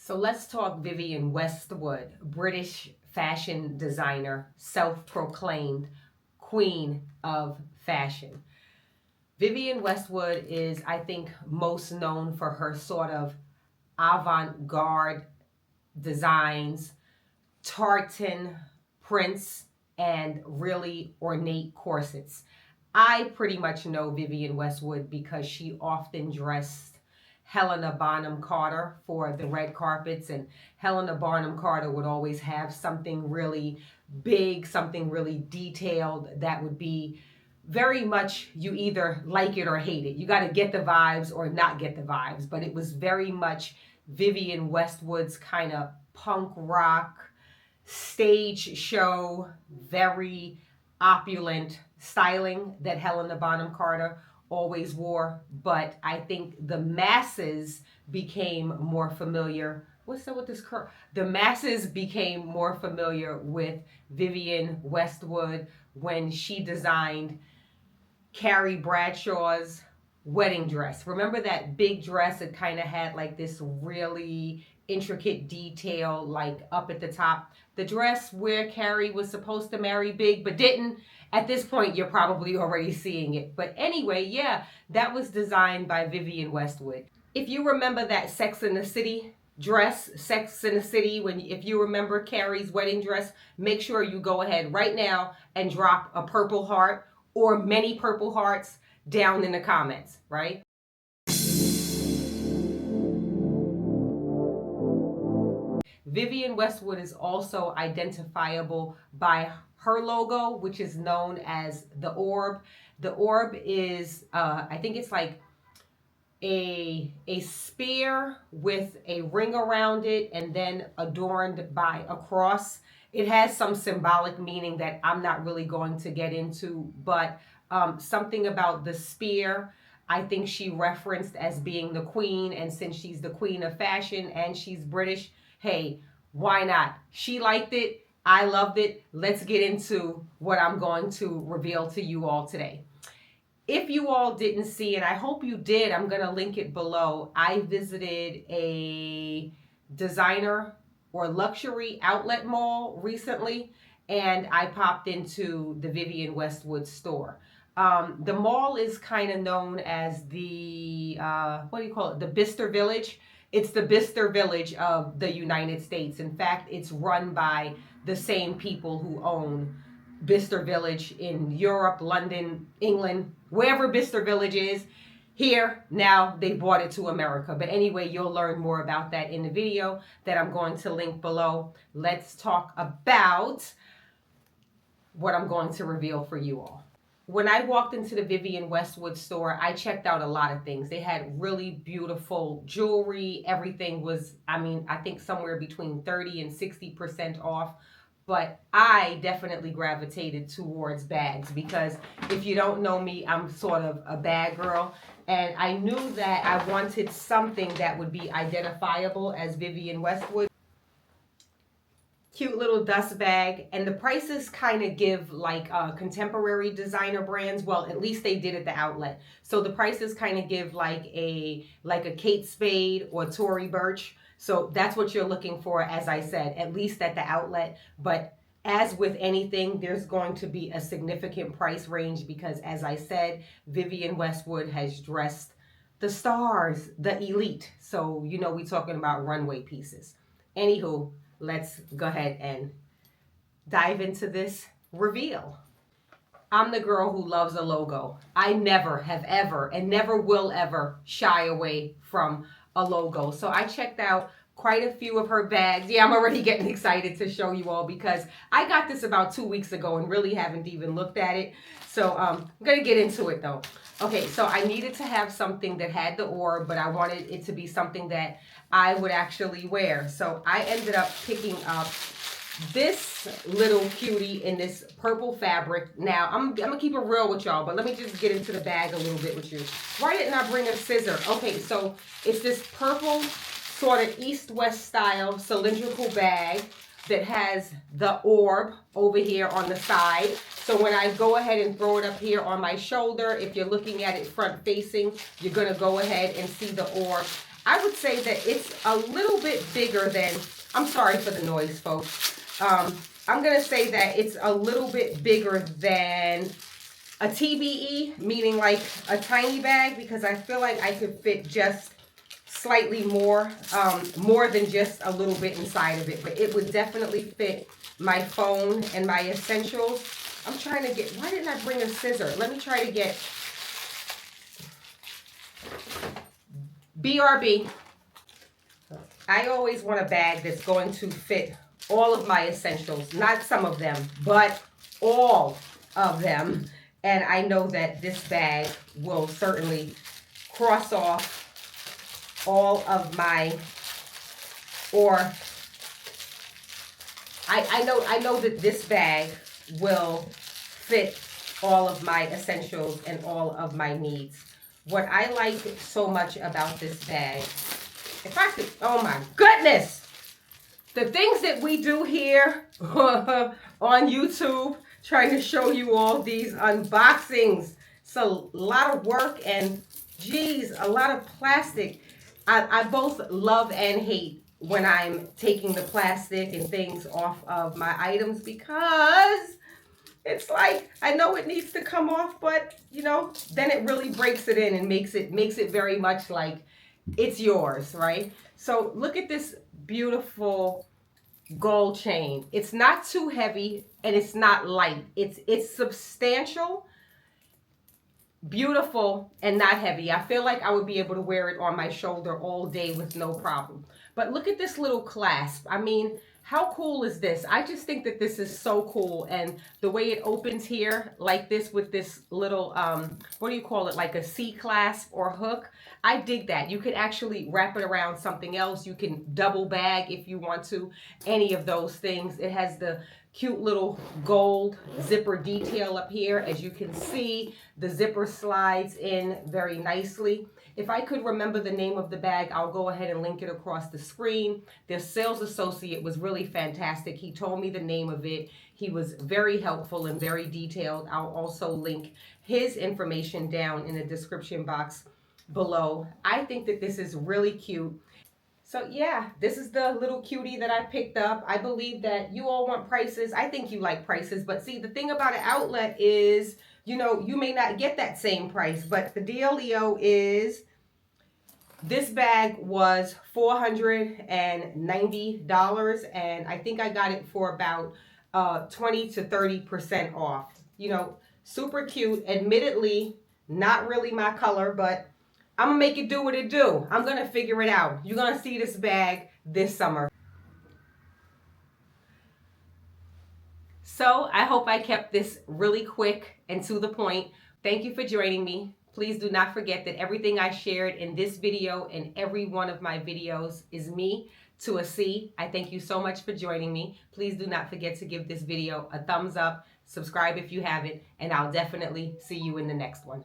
So let's talk Vivienne Westwood, British fashion designer, self-proclaimed queen of fashion. Vivienne Westwood is, I think, most known for her sort of avant-garde designs, tartan prints, and really ornate corsets. I pretty much know Vivienne Westwood because she often dressed Helena Bonham Carter for the red carpets, and Helena Bonham Carter would always have something really big, something really detailed that would be very much, you either like it or hate it. You got to get the vibes or not get the vibes, but it was very much Vivienne Westwood's kind of punk rock stage show, very opulent styling that Helena Bonham Carter always wore. But I think the masses became more familiar. What's up with this curl? The masses became more familiar with Vivienne Westwood when she designed Carrie Bradshaw's wedding dress. Remember that big dress? It kind of had like this really intricate detail like up at the top. The dress where Carrie was supposed to marry big but didn't. At this point, you're probably already seeing it. But anyway, yeah, that was designed by Vivienne Westwood. If you remember that Sex in the City dress, Sex in the City, if you remember Carrie's wedding dress, make sure you go ahead right now and drop a purple heart or many purple hearts down in the comments, right? Vivienne Westwood is also identifiable by her logo, which is known as the orb. The orb is, I think it's like a spear with a ring around it and then adorned by a cross. It has some symbolic meaning that I'm not really going to get into, but something about the spear, I think she referenced as being the queen, and since she's the queen of fashion and she's British, hey, why not? She liked it. I loved it. Let's get into what I'm going to reveal to you all today. If you all didn't see, and I hope you did, I'm going to link it below. I visited a designer or luxury outlet mall recently, and I popped into the Vivienne Westwood store. The mall is kind of known as the, what do you call it? The Bicester Village. It's the Bicester Village of the United States. In fact, it's run by the same people who own Bicester Village in Europe, London, England, wherever Bicester Village is. Here, now they brought it to America. But anyway, you'll learn more about that in the video that I'm going to link below. Let's talk about what I'm going to reveal for you all. When I walked into the Vivienne Westwood store, I checked out a lot of things. They had really beautiful jewelry. Everything was, I think somewhere between 30 and 60% off. But I definitely gravitated towards bags because if you don't know me, I'm sort of a bag girl. And I knew that I wanted something that would be identifiable as Vivienne Westwood. Cute little dust bag, and the prices kind of give like contemporary designer brands. Well, at least they did at the outlet. So the prices kind of give like a Kate Spade or Tory Burch. So that's what you're looking for, as I said, at least at the outlet. But as with anything, there's going to be a significant price range because, as I said, Vivienne Westwood has dressed the stars, the elite. So, you know, we're talking about runway pieces. Anywho, let's go ahead and dive into this reveal. I'm the girl who loves a logo. I never have ever and never will ever shy away from a logo. So I checked out quite a few of her bags. Yeah, I'm already getting excited to show you all because I got this about 2 weeks ago and really haven't even looked at it. So I'm going to get into it though. Okay, so I needed to have something that had the orb, but I wanted it to be something that I would actually wear. So I ended up picking up this little cutie in this purple fabric. Now, I'm going to keep it real with y'all, but let me just get into the bag a little bit with you. Why didn't I bring a scissor? Okay, so it's this purple sort of east-west style cylindrical bag that has the orb over here on the side. So when I go ahead and throw it up here on my shoulder, if you're looking at it front facing, you're going to go ahead and see the orb I would say that it's a little bit bigger than, I'm sorry for the noise, folks. I'm going to say that it's a little bit bigger than a TBE, meaning like a tiny bag, because I feel like I could fit just slightly more, more than just a little bit inside of it. But it would definitely fit my phone and my essentials. I'm trying to get, why didn't I bring a scissor? Let me try to get BRB. I always want a bag that's going to fit all of my essentials, not some of them, but all of them. And I know that this bag will certainly cross off all of my, or I know that this bag will fit all of my essentials and all of my needs. What I like so much about this bag, if I could, oh my goodness, the things that we do here on YouTube, trying to show you all these unboxings. It's a lot of work and, geez, a lot of plastic. I both love and hate when I'm taking the plastic and things off of my items, because it's like, I know it needs to come off, but you know, then it really breaks it in and makes it very much like it's yours, right? So look at this beautiful gold chain. It's not too heavy and it's not light. It's substantial, beautiful, and not heavy. I feel like I would be able to wear it on my shoulder all day with no problem. But look at this little clasp. I mean, how cool is this? I just think that this is so cool. And the way it opens here like this with this little, what do you call it? Like a C-clasp or hook. I dig that. You could actually wrap it around something else. You can double bag if you want to, any of those things. It has the cute little gold zipper detail up here. As you can see, the zipper slides in very nicely. If I could remember the name of the bag, I'll go ahead and link it across the screen. The sales associate was really fantastic. He told me the name of it. He was very helpful and very detailed. I'll also link his information down in the description box below. I think that this is really cute. So yeah, this is the little cutie that I picked up. I believe that you all want prices. I think you like prices, but see, the thing about an outlet is, you know, you may not get that same price, but the dealio is this bag was $490, and I think I got it for about 20 to 30% off. You know, super cute. Admittedly, not really my color, but I'm gonna make it do what it do. I'm gonna figure it out. You're gonna see this bag this summer. So I hope I kept this really quick and to the point. Thank you for joining me. Please do not forget that everything I shared in this video and every one of my videos is me to a C. I thank you so much for joining me. Please do not forget to give this video a thumbs up, subscribe if you haven't, and I'll definitely see you in the next one.